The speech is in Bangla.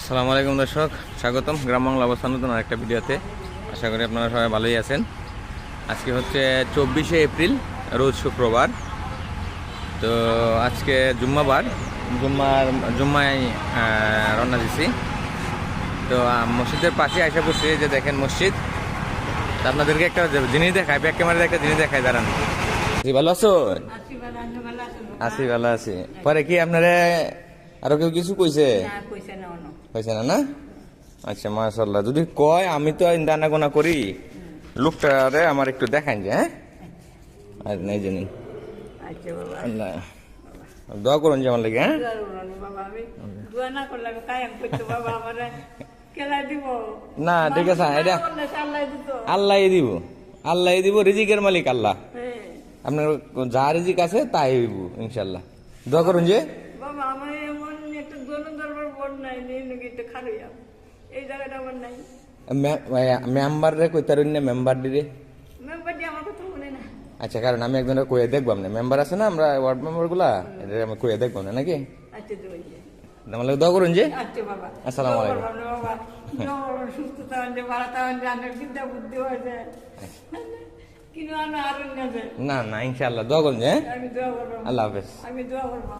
আসসালামু আলাইকুম দর্শক, স্বাগতম গ্রাম বাংলা অবস্থান নতুন আরেকটা ভিডিওতে। আশা করি আপনারা সবাই ভালোই আছেন। আজকে হচ্ছে 24শে এপ্রিল, রোজ শুক্রবার। তো আজকে জুম্মাবার, জুম্মায় রওনা দিছি। তো মসজিদের পাশে আশা করছি যে দেখেন মসজিদ। তো আপনাদেরকে একটা জিনিস দেখায়, ব্যাক ক্যামেরাতে একটা জিনিস দেখায়, দাঁড়ান। ভালো আছো? আছি, ভালো আছি। পরে কি আপনারা আরো কেউ কিছু কইছে? কইছে না না? আচ্ছা, মাশাআল্লাহ। যদি কয় আমি তো দানা গোনা করি, লোকটারে আমার একটু দেখান যে। হ্যাঁ, আর নাই জানি। আল্লাহ দোয়া করুন যে আমার লাগে। হ্যাঁ, না ঠিক আছে, এটা আল্লাহ দিব, আল্লাহ দিব। রিজিকের মালিক আল্লাহ। আপনার যা রিজিক আছে তাই হইব ইনশাল্লাহ। দোয়া করুন যে। মেম্বার রে কইতারুন না, মেম্বার দিরে। আচ্ছা, কারণ আমি একজনের কইয়া দেখবাম না, মেম্বার আছে না আমরা ওয়ার্ড মেম্বার গুলা, এটা আমি কইয়া দেখবাম না নাকি। আমার দোয়া করুন যে। আসসালামু আলাইকুম। না না, ইনশাআল্লাহ দোয়া করুন যে। আল্লাহ হাফেজ।